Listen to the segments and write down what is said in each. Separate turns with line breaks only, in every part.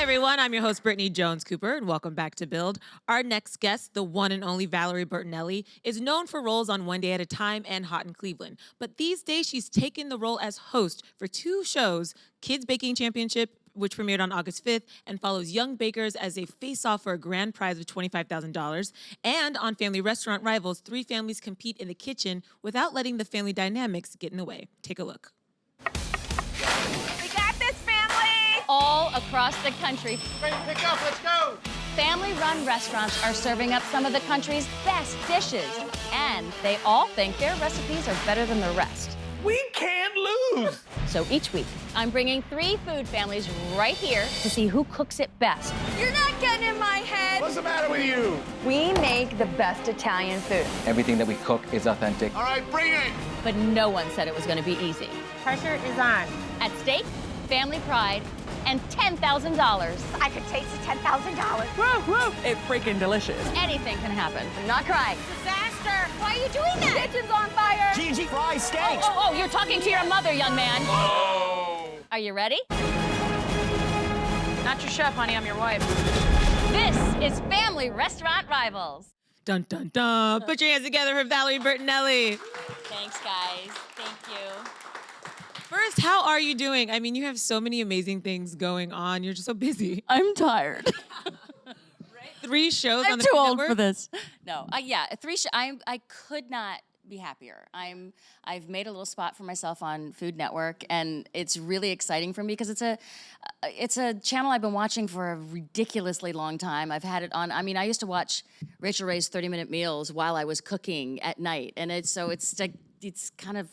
everyone, I'm your host, Brittany Jones-Cooper, and welcome back to Build. Our next guest, the one and only Valerie Bertinelli, is known for roles on One Day at a Time and Hot in Cleveland. But these days, she's taken the role as host for two shows, Kids Baking Championship, which premiered on August 5th, and follows young bakers as they face off for a grand prize of $25,000. And on Family Restaurant Rivals, three families compete in the kitchen without letting the family dynamics get in the way. Take a look.
We got this, family!
All across the country,
Ready to pick up, let's go!
family-run restaurants are serving up some of the country's best dishes. And they all think their recipes are better than the rest.
We can't lose!
So each week, I'm bringing three food families right here to see who cooks it best.
You're not getting in my head!
What's the matter with you?
We make the best Italian food.
Everything that we cook is authentic.
All right, bring it!
But no one said it was going to be easy.
Pressure is on.
At stake, family pride and $10,000.
I could taste the $10,000.
Woo, woo. It's freaking delicious.
Anything can happen. I'm not crying.
Disaster! Why are you doing that? Kitchen's on fire!
Gigi, fry steaks!
Oh, you're talking to your mother, young man.
Oh!
Are you ready?
Not your chef, honey. I'm your wife.
This is Family Restaurant Rivals.
Dun, dun, dun. Put your hands together for Valerie Bertinelli.
Thanks, guys. Thank you.
First, how are you doing? I mean, you have so many amazing things going on. You're just so busy.
I'm tired.
Three shows
I'm
on the
too
Food
old
Network?
for this.
No, yeah, I could not be happier. I've made a little spot for myself on Food Network, and it's really exciting for me because it's a channel I've been watching for a ridiculously long time. I've had it on. I mean, I used to watch Rachel Ray's 30-minute meals while I was cooking at night, and it's kind of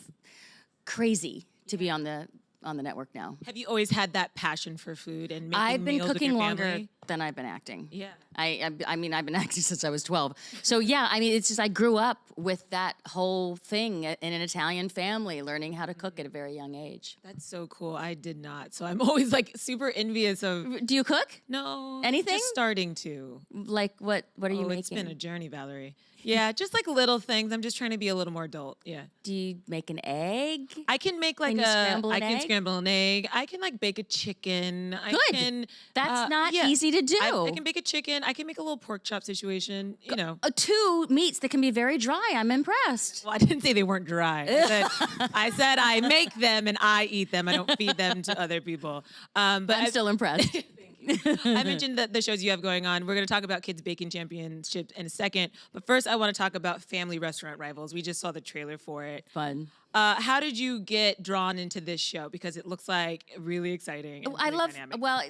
crazy to be on the network now.
Have you always had that passion for food and making
I've been
meals with
cooking
your
longer
family?
than I've been acting.
Yeah.
I mean, I've been acting since I was 12. So yeah, I mean, it's just I grew up with that whole thing in an Italian family, learning how to cook at a very young age.
That's so cool. I did not. So I'm always like super envious of.
Do you cook?
No.
Anything?
Just starting to.
Like what are you making?
It's been a journey, Valerie. Yeah, just like little things. I'm just trying to be a little more adult. Yeah.
Do you make an egg?
I can make like
Can you scramble
I
an
can
egg?
scramble an egg. I can like bake a chicken. I
Good.
can.
That's not
yeah.
easy to do.
I can bake a chicken. I can make a little pork chop situation. You know.
Two meats that can be very dry. I'm impressed.
Well, I didn't say they weren't dry. I said I make them and I eat them. I don't feed them to other people. But
I'm still impressed.
I mentioned that the shows you have going on. We're going to talk about Kids Baking Championship in a second. But first, I want to talk about Family Restaurant Rivals. We just saw the trailer for it.
Fun.
How did you get drawn into this show? Because it looks like really exciting. And
I
really
love,
dynamic.
well,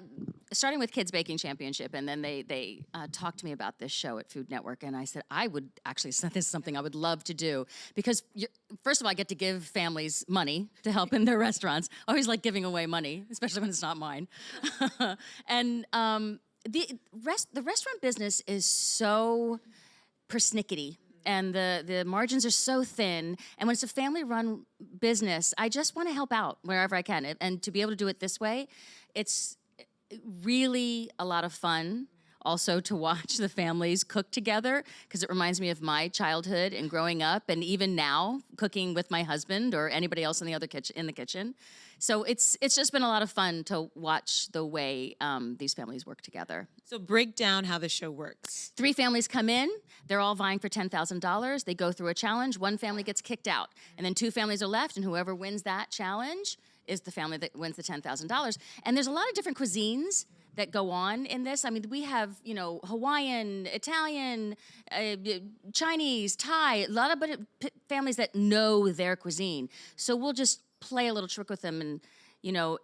starting with Kids Baking Championship, and then they talked to me about this show at Food Network, and I said, I would actually, this is something I would love to do, because first of all, I get to give families money to help in their restaurants. I always like giving away money, especially when it's not mine. And the restaurant business is so persnickety. And the margins are so thin. And when it's a family-run business, I just want to help out wherever I can. And to be able to do it this way, it's really a lot of fun also to watch the families cook together, because it reminds me of my childhood and growing up, and even now cooking with my husband or anybody else in the kitchen. So it's just been a lot of fun to watch the way these families work together.
So break down how the show works.
Three families come in, they're all vying for $10,000. They go through a challenge, one family gets kicked out, and then two families are left, and whoever wins that challenge is the family that wins the $10,000. And there's a lot of different cuisines that go on in this. I mean, we have, Hawaiian, Italian, Chinese, Thai, a lot of families that know their cuisine. So we'll just play a little trick with them, and,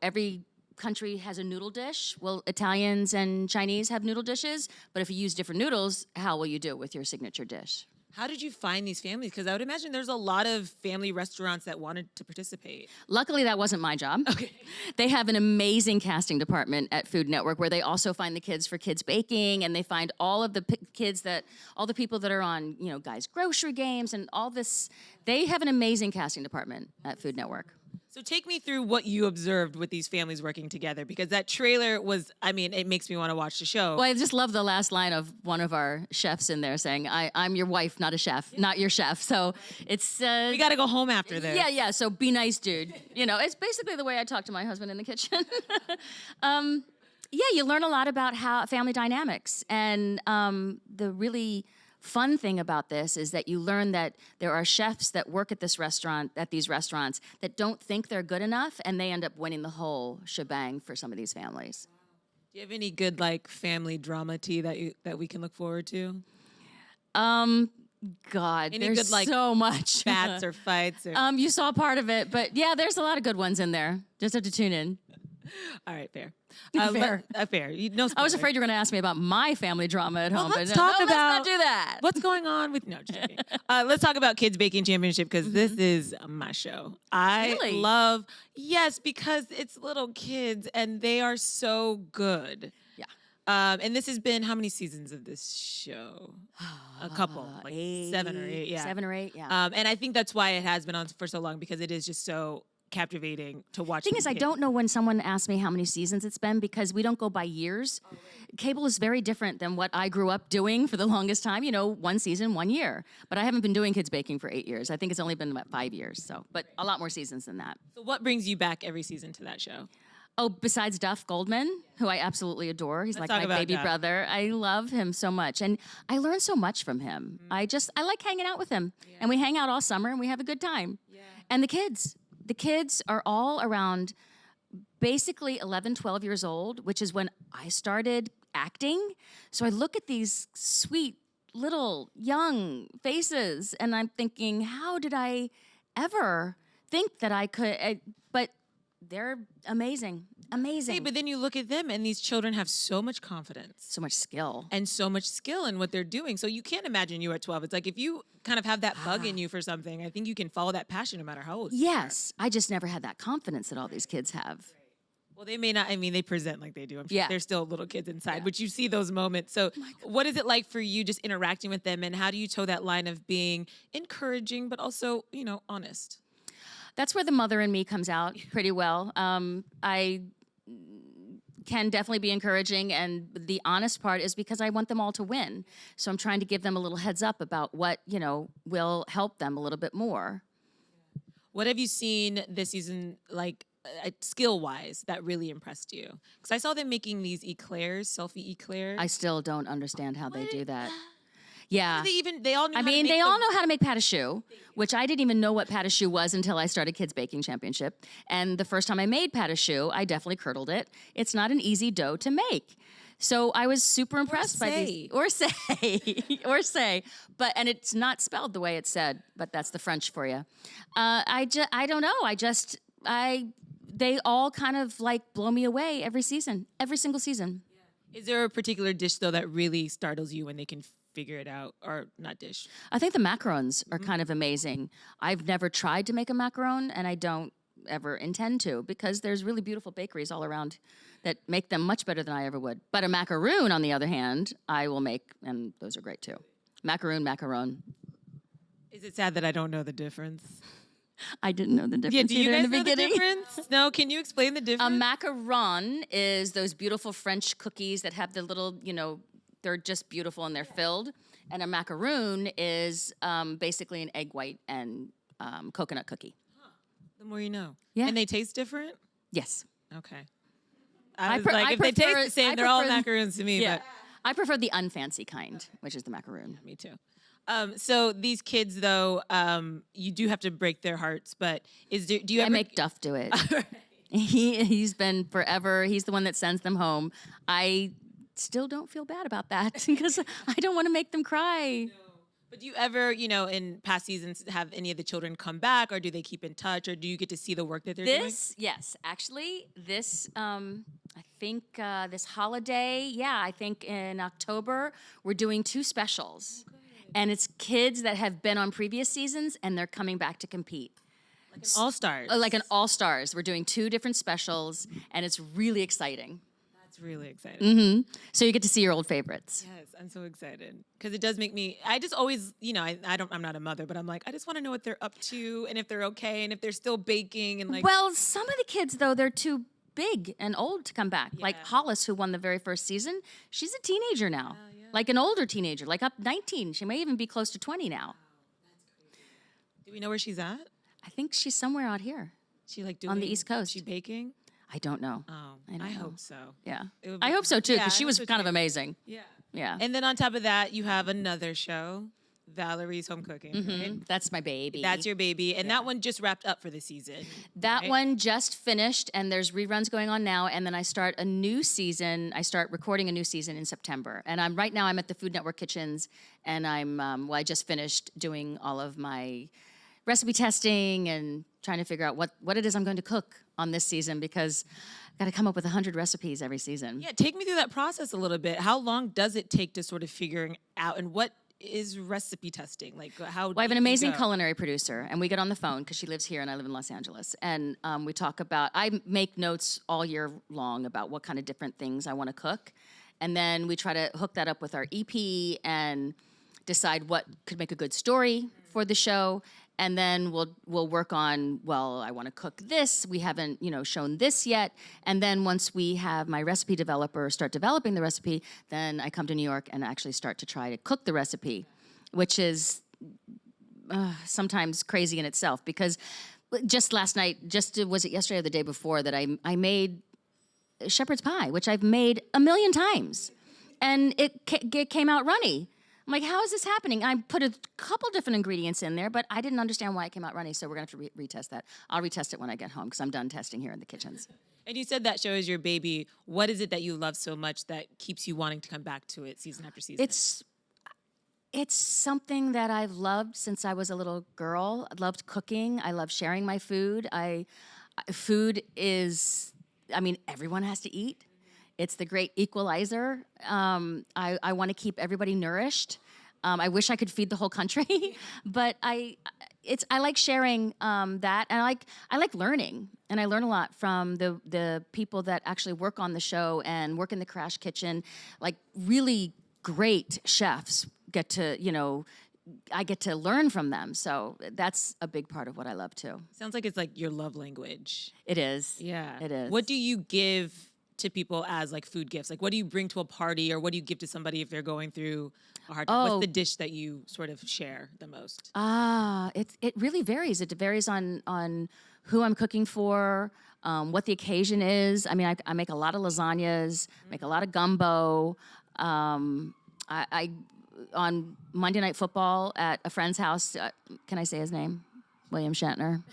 every country has a noodle dish. Well, Italians and Chinese have noodle dishes, but if you use different noodles, how will you do it with your signature dish?
How did you find these families? Because I would imagine there's a lot of family restaurants that wanted to participate.
Luckily, that wasn't my job.
Okay.
They have an amazing casting department at Food Network where they also find the kids for Kids Baking, and they find all of the all the people that are on, Guys Grocery Games and all this. They have an amazing casting department at Food Network.
So take me through what you observed with these families working together, because that trailer was, it makes me want to watch the show.
Well, I just love the last line of one of our chefs in there saying, I'm your wife, not a chef, not your chef. So it's...
we got to go home after this.
Yeah, so be nice, dude. It's basically the way I talk to my husband in the kitchen. Yeah, you learn a lot about how family dynamics. And the really fun thing about this is that you learn that there are chefs that work at these restaurants that don't think they're good enough, and they end up winning the whole shebang for some of these families.
Do you have any good like family drama tea that we can look forward to?
God,
Any
there's
good, like,
so much.
Bats or fights? Or...
You saw part of it, but yeah, there's a lot of good ones in there. Just have to tune in.
All right, fair.
Fair.
Fair. No
I was
spoilers.
afraid you were going to ask me about my family drama at home,
let's
but
talk
no,
about
let's not do that.
what's going on with. No, just joking. Let's talk about Kids Baking Championship because this is my show. I
Really?
love because it's little kids and they are so good.
Yeah.
And this has been how many seasons of this show? A couple, like 7 or 8. Yeah,
7 or 8. Yeah.
And I think that's why it has been on for so long because it is just so captivating to watch.
The thing is, I
kids.
don't know when someone asks me how many seasons it's been because we don't go by years. Oh, right. Cable is very different than what I grew up doing for the longest time. 1 season, 1 year. But I haven't been doing kids baking for 8 years. I think it's only been about 5 years. But a lot more seasons than that.
So what brings you back every season to that show?
Oh, besides Duff Goldman, who I absolutely adore. He's
Let's
like
talk
my
about
baby
Duff.
brother. I love him so much. And I learn so much from him. I like hanging out with him. Yeah. And we hang out all summer and we have a good time. Yeah. And the kids are all around basically 11, 12 years old, which is when I started acting. So I look at these sweet little young faces and I'm thinking, how did I ever think that I could, but they're amazing.
Hey, but then you look at them and these children have so much confidence.
So much skill.
And so much skill in what they're doing. So you can't imagine you at 12. It's like if you kind of have that bug in you for something, I think you can follow that passion no matter how old you are.
Yes. I just never had that confidence that all these kids have.
Well, they may not, they present like they do. I'm sure
Yeah.
they're still little kids inside, but you see those moments. So what is it like for you just interacting with them and how do you toe that line of being encouraging, but also, honest?
That's where the mother in me comes out pretty well. I can definitely be encouraging, and the honest part is because I want them all to win. So I'm trying to give them a little heads up about what, will help them a little bit more.
What have you seen this season, like skill-wise, that really impressed you? Because I saw them making these eclairs, selfie eclairs.
I still don't understand how they do that. Yeah.
They all knew
they all know how to make pâte à choux, which I didn't even know what pâte à choux was until I started Kids Baking Championship. And the first time I made pâte à choux, I definitely curdled it. It's not an easy dough to make. So I was super impressed by these. Or say. And it's not spelled the way it's said, but that's the French for you. I don't know. They all kind of like blow me away every single season.
Is there a particular dish though that really startles you when they can figure it out, or not dish?
I think the macarons are kind of amazing. I've never tried to make a macaron, and I don't ever intend to because there's really beautiful bakeries all around that make them much better than I ever would. But a macaroon, on the other hand, I will make, and those are great too. Macaron.
Is it sad that I don't know the difference?
I didn't know the difference
Yeah, do you
either
guys
in the
know
beginning.
the difference? No, can you explain the
A
difference?
macaron is those beautiful French cookies that have the little, they're just beautiful and they're filled. And a macaroon is basically an egg white and coconut cookie.
The more you know.
Yeah.
And they taste different?
Yes.
Okay. I was like, if they taste the same, they're all macaroons to me.
Yeah.
But
I prefer the unfancy kind, which is the macaroon.
me too. So these kids, though, you do have to break their hearts. But do you ever
I make Duff do it. He's been forever. He's the one that sends them home. I still don't feel bad about that because I don't want to make them cry.
But do you ever, in past seasons, have any of the children come back, or do they keep in touch, or do you get to see the work that they're doing?
Yes, actually, I think this holiday, I think in October, we're doing 2 specials. And it's kids that have been on previous seasons, and they're coming back to compete.
Like an all-stars.
Like an all-stars. We're doing 2 different specials, and it's really exciting.
That's really exciting.
Mm-hmm. So you get to see your old favorites.
Yes, I'm so excited because it does make me. I just always, I'm not a mother, but I'm like, I just want to know what they're up to and if they're okay and if they're still baking and like.
Well, some of the kids though, they're too big and old to come back. Like Hollis, who won the very first season, she's a teenager now, like an older teenager, like up 19. She may even be close to 20 now.
That's crazy. Do we know where she's at?
I think she's somewhere out here.
She like doing
on the East Coast.
She baking?
I don't know.
Oh,
don't
I
know.
hope so.
Yeah.
It would
I
be-
hope so too,
Yeah,
because
I
she
hope
was
so,
kind of
too.
amazing.
Yeah.
Yeah.
And then on top of that, you have another show, Valerie's Home Cooking, right?
That's my baby.
That's your baby. And that one just wrapped up for the season.
That
right?
one just finished, and there's reruns going on now. And then I start a new season. I start recording a new season in September. And I'm at the Food Network kitchens, and I just finished doing all of my recipe testing and trying to figure out what it is I'm going to cook on this season, because I've got to come up with 100 recipes every season.
Yeah, take me through that process a little bit. How long does it take to sort of figuring out, and what is recipe testing? Like how
Well, I have an
deep do you
amazing
go?
culinary producer, and we get on the phone because she lives here and I live in Los Angeles. And we talk about, I make notes all year long about what kind of different things I want to cook. And then we try to hook that up with our EP and decide what could make a good story for the show. And then we'll work on, well, I want to cook this. We haven't, shown this yet. And then once we have my recipe developer start developing the recipe, then I come to New York and actually start to try to cook the recipe, which is sometimes crazy in itself, because just last night, was it yesterday or the day before, that I made shepherd's pie, which I've made a million times, and it came out runny. I'm like, how is this happening? I put a couple different ingredients in there, but I didn't understand why it came out runny, so we're gonna have to retest that. I'll retest it when I get home, because I'm done testing here in the kitchens.
And you said that show is your baby. What is it that you love so much that keeps you wanting to come back to it season after season?
It's something that I've loved since I was a little girl. I loved cooking. I love sharing my food. Food is, everyone has to eat. It's the great equalizer. I want to keep everybody nourished. I wish I could feed the whole country, but I like sharing that, and I like learning, and I learn a lot from the people that actually work on the show and work in the crash kitchen. Like really great chefs I get to learn from them. So that's a big part of what I love too.
Sounds like it's like your love language.
It is.
Yeah.
It is.
What do you give to people as like food gifts? Like what do you bring to a party, or what do you give to somebody if they're going through a hard time?
Oh.
What's the dish that you sort of share the most?
It really varies. It varies on who I'm cooking for, what the occasion is. I make a lot of lasagnas, make a lot of gumbo. On Monday Night Football at a friend's house, can I say his name? William Shatner.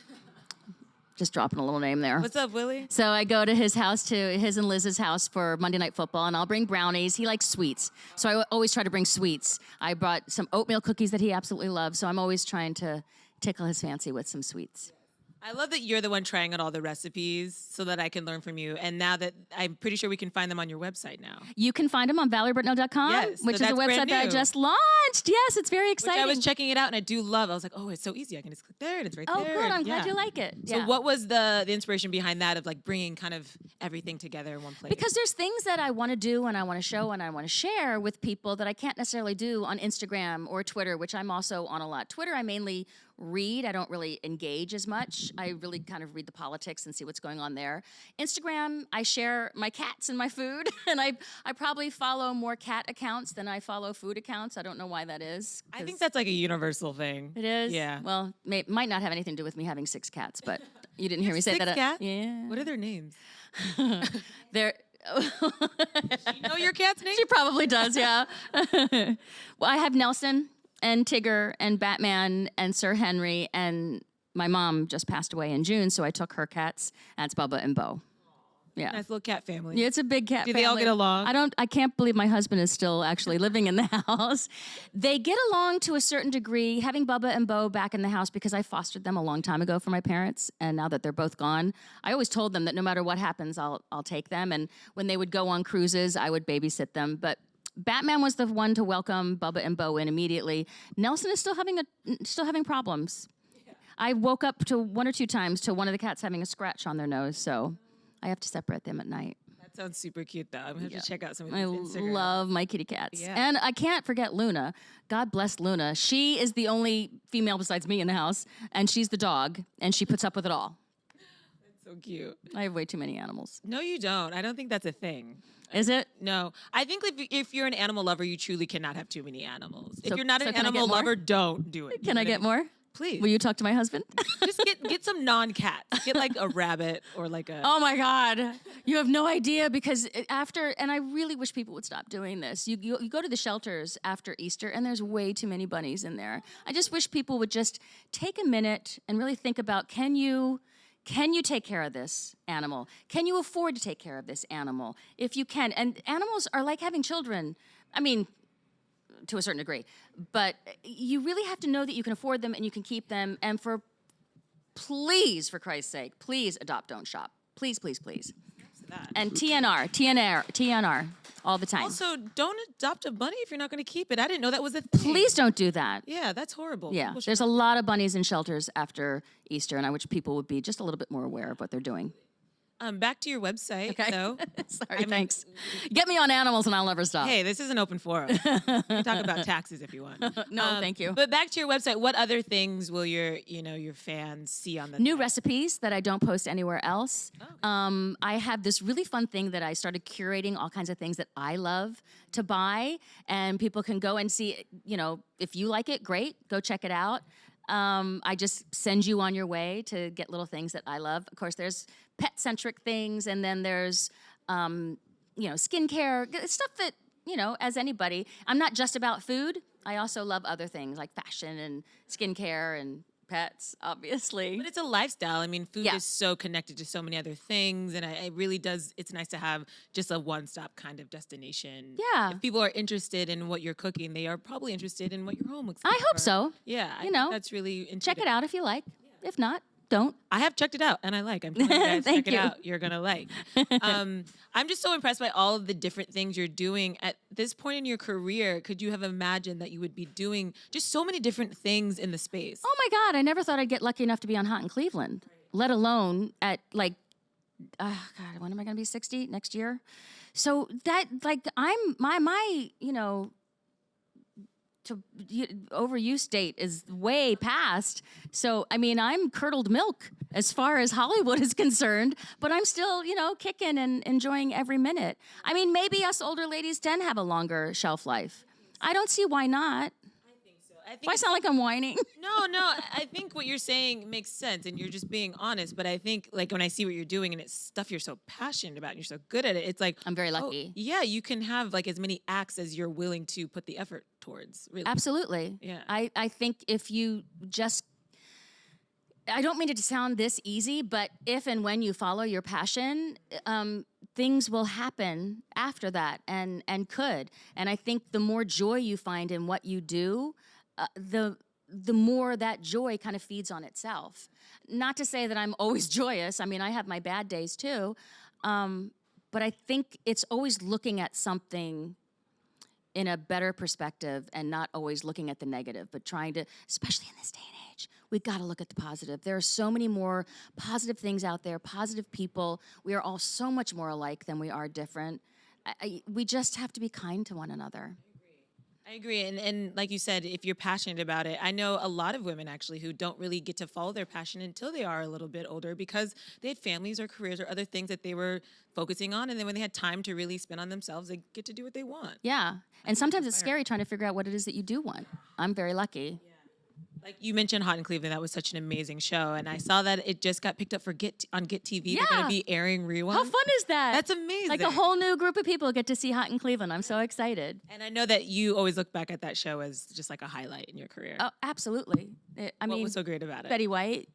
Just dropping a little name there.
What's up, Willie?
So I go to his and Liz's house for Monday Night Football, and I'll bring brownies. He likes sweets, so I always try to bring sweets. I brought some oatmeal cookies that he absolutely loves, so I'm always trying to tickle his fancy with some sweets.
I love that you're the one trying out all the recipes so that I can learn from you. And now that I'm pretty sure we can find them on your website now.
You can find them on ValerieBertinelli.com,
Yes, so
which is a
that's brand
website that I
new.
just launched. Yes, it's very
Which
exciting.
I was checking it out, and I do love. I was like, oh, it's so easy. I can just click there, and it's right
Oh,
there.
good. I'm
and-
glad
yeah.
you like it.
So
Yeah.
what was the inspiration behind that, of like bringing kind of everything together in one place?
Because there's things that I want to do and I want to show and I want to share with people that I can't necessarily do on Instagram or Twitter, which I'm also on a lot. Twitter, I mainly read. I don't really engage as much. I really kind of read the politics and see what's going on there. Instagram, I share my cats and my food, and I probably follow more cat accounts than I follow food accounts. I don't know why that is.
I
'cause
think that's like a universal thing.
it is.
Yeah.
Well, might not have anything to do with me having 6 cats, but you didn't hear me say
6
that.
cats?
Yeah.
What are their names?
They're.
You know your cat's name?
She probably does, yeah. Well, I have Nelson and Tigger and Batman and Sir Henry, and my mom just passed away in June, so I took her cats. That's Bubba and Bo. Yeah.
Nice little cat family.
Yeah, it's a big cat
Do
family.
they all get along?
I can't believe my husband is still actually living in the house. They get along to a certain degree, having Bubba and Bo back in the house, because I fostered them a long time ago for my parents, and now that they're both gone, I always told them that no matter what happens, I'll take them, and when they would go on cruises, I would babysit them. But Batman was the one to welcome Bubba and Bo in immediately. Nelson is still having problems. I woke up to 1 or 2 times to one of the cats having a scratch on their nose, so I have to separate them at night.
That sounds super cute, though. I'm gonna have to check out some of
I
these Instagram.
love my kitty cats.
Yeah.
And I can't forget Luna. God bless Luna. She is the only female besides me in the house, and she's the dog, and she puts up with it all.
So cute.
I have way too many animals.
No, you don't. I don't think that's a thing.
Is it?
No, I think if you're an animal lover, you truly cannot have too many animals. If
So-
you're not
so
an
can I get
animal
more?
lover, don't do it.
Can I get more?
Please.
Will you talk to my husband?
Just get some non-cats. Get like a rabbit or like a.
Oh my God. You have no idea because and I really wish people would stop doing this. You go to the shelters after Easter and there's way too many bunnies in there. I just wish people would just take a minute and really think about, can you take care of this animal? Can you afford to take care of this animal? If you can. And animals are like having children. I mean, to a certain degree. But you really have to know that you can afford them and you can keep them. And please, for Christ's sake, please adopt, don't shop. Please, please, please. And TNR, all the time.
Also, don't adopt a bunny if you're not going to keep it. I didn't know that was a thing.
Please don't do that.
Yeah, that's horrible.
Yeah,
People should
there's a lot of bunnies in shelters after Easter, and I wish people would be just a little bit more aware of what they're doing.
Back to your website,
Okay.
though.
Sorry, thanks. Get me on animals and I'll never stop.
Hey, this is an open forum. You can talk about taxes if you want.
No, thank you.
But back to your website, what other things will your fans see on the
New
site?
recipes that I don't post anywhere else. I have this really fun thing that I started curating all kinds of things that I love to buy, and people can go and see, if you like it, great, go check it out. I just send you on your way to get little things that I love. Of course, there's pet-centric things, and then there's, skincare, stuff that, as anybody, I'm not just about food. I also love other things like fashion and skincare and pets, obviously.
But it's a lifestyle. I mean, food
Yeah.
is so connected to so many other things, and it really does. It's nice to have just a one-stop kind of destination.
Yeah.
If people are interested in what you're cooking, they are probably interested in what your home looks
I
like.
hope so.
Yeah, I
You
think
know,
that's really
Check it out if you like. If not, don't.
I have checked it out, and I like. I'm telling you guys,
Thank
check it
you.
out. You're gonna like. I'm just so impressed by all of the different things you're doing at this point in your career. Could you have imagined that you would be doing just so many different things in the space?
Oh my God, I never thought I'd get lucky enough to be on Hot in Cleveland, let alone at God, when am I gonna be 60? Next year? So that, overuse date is way past. So, I mean, I'm curdled milk as far as Hollywood is concerned, but I'm still, kicking and enjoying every minute. I mean, maybe us older ladies can have a longer shelf life. I don't see why not.
I think
Do I sound like I'm whining?
No. I think what you're saying makes sense, and you're just being honest. But I think, like, when I see what you're doing, and it's stuff you're so passionate about, and you're so good at it, it's like
I'm very lucky.
Yeah, you can have like as many acts as you're willing to put the effort towards. Really.
Absolutely.
Yeah.
I think if you just, I don't mean it to sound this easy, but if and when you follow your passion, things will happen after that and could. And I think the more joy you find in what you do, the more that joy kind of feeds on itself. Not to say that I'm always joyous. I mean, I have my bad days too. But I think it's always looking at something in a better perspective and not always looking at the negative, but trying to, especially in this day and age, we've got to look at the positive. There are so many more positive things out there, positive people. We are all so much more alike than we are different. We just have to be kind to one another.
I agree. And like you said, if you're passionate about it, I know a lot of women actually who don't really get to follow their passion until they are a little bit older because they had families or careers or other things that they were focusing on. And then when they had time to really spend on themselves, they get to do what they want.
Yeah. And sometimes it's scary trying to figure out what it is that you do want. I'm very lucky.
Like you mentioned Hot in Cleveland, that was such an amazing show. And I saw that it just got picked up for on Get TV.
Yeah.
They're going to be airing reruns.
How fun is that?
That's amazing.
Like a whole new group of people get to see Hot in Cleveland. I'm so excited.
And I know that you always look back at that show as just like a highlight in your career.
Oh, absolutely.
What was so great about it?
Betty White,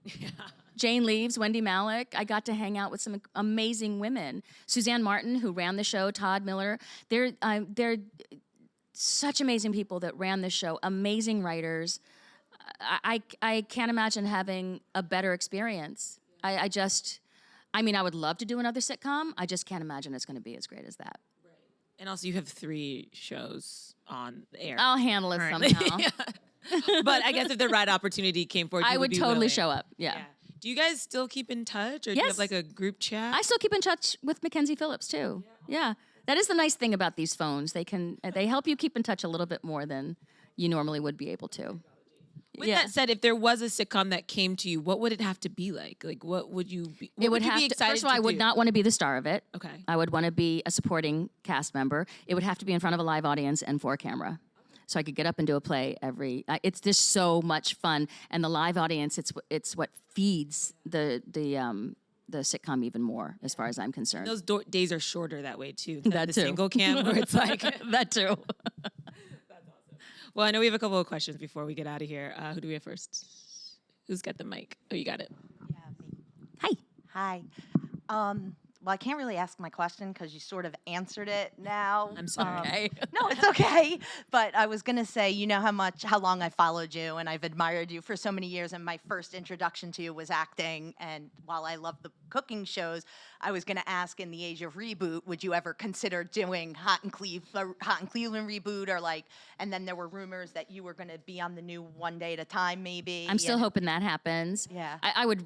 Jane Leaves, Wendy Malick. I got to hang out with some amazing women. Suzanne Martin, who ran the show, Todd Miller. They're such amazing people that ran the show, amazing writers. I can't imagine having a better experience. I would love to do another sitcom. I just can't imagine it's going to be as great as that.
Right. And also you have 3 shows on the air.
I'll handle it
currently.
somehow.
But I guess if the right opportunity came forward,
I
you
would
be
totally
willing.
show up. Yeah.
Do you guys still keep in touch, or do you
Yes.
have like a group chat?
I still keep in touch with Mackenzie Phillips too. Yeah. That is the nice thing about these phones. They help you keep in touch a little bit more than you normally would be able to.
With that said, if there was a sitcom that came to you, what would it have to be like? Like, what would you be? What
It would
you
have
be
to,
excited
first of all,
to
I would
do?
not want to be the star of it.
Okay.
I would want to be a supporting cast member. It would have to be in front of a live audience and for camera. so I could get up and do a play every. It's just so much fun, and the live audience. It's what feeds the sitcom even more, as far as I'm concerned.
Those days are shorter that way too.
That
the
too.
single cam where it's like
that too.
Well, I know we have a couple of questions before we get out of here. Who do we have first? Who's got the mic? Oh, you got it.
Hi.
Hi. Well, I can't really ask my question because you sort of answered it now.
I'm sorry.
No, it's okay. But I was gonna say, you know how long I followed you and I've admired you for so many years. And my first introduction to you was acting. And while I love the cooking shows, I was gonna ask, in the age of reboot, would you ever consider doing Hot in Cleveland reboot, or like? And then there were rumors that you were gonna be on the new One Day at a Time, maybe.
I'm still hoping that happens.
Yeah.
I would,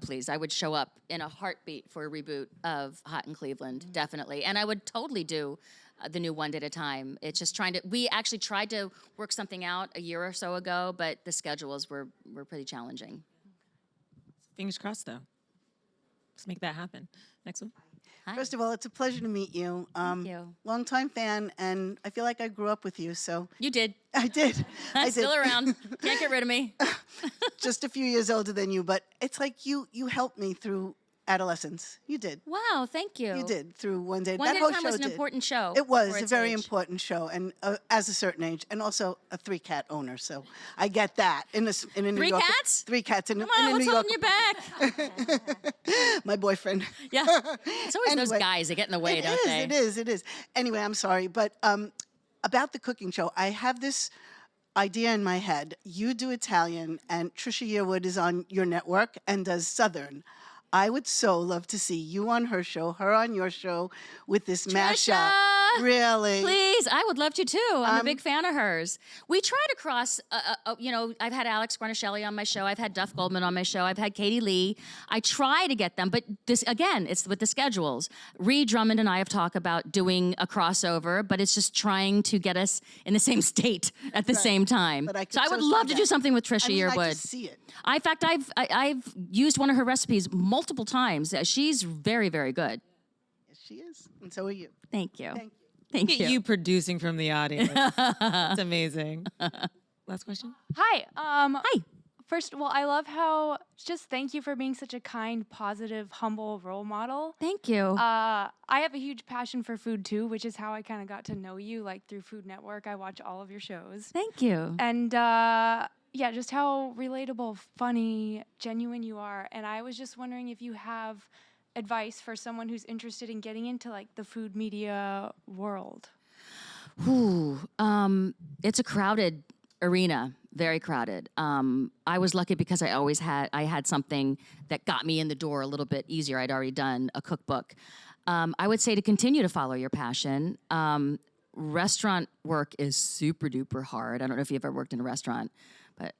please, I would show up in a heartbeat for a reboot of Hot in Cleveland, definitely. And I would totally do the new One Day at a Time. It's just we actually tried to work something out a year or so ago, but the schedules were pretty challenging.
Fingers crossed, though. Let's make that happen. Next one.
Hi.
First of all, it's a pleasure to meet you.
Thank you.
Longtime fan, and I feel like I grew up with you, so
You did.
I did.
I'm
I
still
did.
around. Can't get rid of me.
Just a few years older than you, but it's like you helped me through adolescence. You did.
Wow, thank you.
You did through One Day.
One
that
Day at
whole
a Time
show
was an
did.
important show.
It was
for
a
its
very
age.
important show, and as a certain age, and also a 3-cat owner. So I get that in a New
Three
York.
cats?
3 cats in,
Come
in
on,
a
what's
New York.
holding you back?
My boyfriend.
Yeah. It's always those
Anyway,
guys that get in the way,
It
don't
is,
they?
It is. Anyway, I'm sorry, but about the cooking show, I have this idea in my head. You do Italian, and Trisha Yearwood is on your network and does Southern. I would so love to see you on her show, her on your show, with this mashup. Really?
Please, I would love to too. I'm a big fan of hers. We try to cross, I've had Alex Guarnaschelli on my show. I've had Duff Goldman on my show. I've had Katie Lee. I try to get them, but this, again, it's with the schedules. Reed Drummond and I have talked about doing a crossover, but it's just trying to get us in the same state at the same time.
But I could
so I would
so
love
see
to
that.
do something with Trisha
I mean,
Yearwood.
I just see it.
In fact, I've used one of her recipes multiple times. She's very, very good.
Yes, she is, and so are you.
Thank you.
Thank you.
Thank
Look at you producing from the audience. That's amazing. Last question.
Hi.
Hi.
First of all, I love how, just thank you for being such a kind, positive, humble role model.
Thank you.
I have a huge passion for food too, which is how I kind of got to know you, like through Food Network. I watch all of your shows.
Thank you.
And yeah, just how relatable, funny, genuine you are. And I was just wondering if you have advice for someone who's interested in getting into like the food media world.
Ooh, it's a crowded arena, very crowded. I was lucky because I had something that got me in the door a little bit easier. I'd already done a cookbook. I would say to continue to follow your passion. Restaurant work is super duper hard. I don't know if you've ever worked in a restaurant, but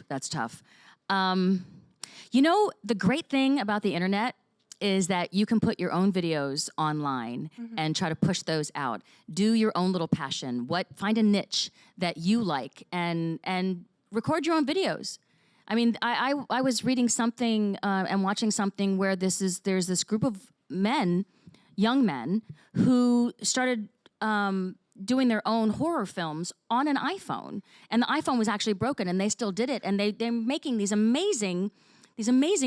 that's tough. You know, the great thing about the internet is that you can put your own videos online and try to push those out. Do your own little passion. Find a niche that you like and record your own videos. I mean, I was reading something and watching something where there's this group of men, young men, who started doing their own horror films on an iPhone. And the iPhone was actually broken, and they still did it. And they're making these amazing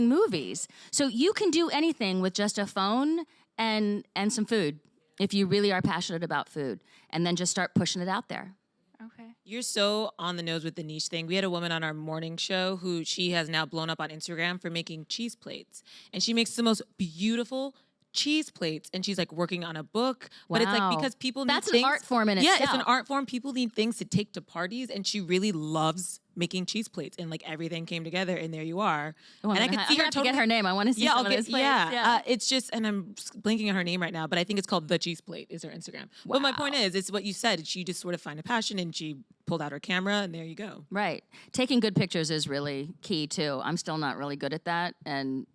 movies. So you can do anything with just a phone and some food if you really are passionate about food, and then just start pushing it out there.
Okay.
You're so on the nose with the niche thing. We had a woman on our morning show who she has now blown up on Instagram for making cheese plates. And she makes the most beautiful cheese plates, and she's like working on a book. But it's like
Wow.
because people need
That's an
things.
art form in
Yeah, it's
itself.
an art form. People need things to take to parties, and she really loves making cheese plates, and like everything came together, and there you are.
Oh,
and I could see her
have to get her name. I want to see some
I'll
of
get,
those plates.
yeah. It's just, and I'm blanking on her name right now, but I think it's called The Cheese Plate is her Instagram. But my point is, it's what you said. She just sort of find a passion, and she pulled out her camera, and there you go.
Right. Taking good pictures is really key, too. I'm still not really good at that, and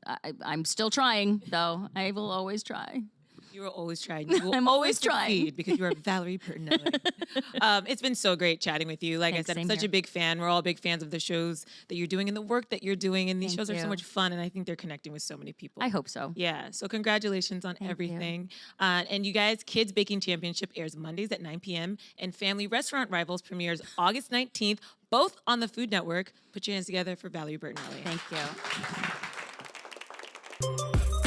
I'm still trying, though. I will always try.
You will always try. You will
I'm always trying.
succeed because you are Valerie Bertinelli. It's been so great chatting with you. Like
Thanks,
I said, I'm
same
such
here.
a big fan. We're all big fans of the shows that you're doing and the work that you're doing. And these
Thank
shows are so
you.
much fun. And I think they're connecting with so many people.
I hope so.
Yeah. So congratulations on
you.
everything. And you guys, Kids Baking Championship airs Mondays at 9 p.m. and Family Restaurant Rivals premieres August 19th, both on the Food Network. Put your hands together for Valerie Bertinelli.
Thank you.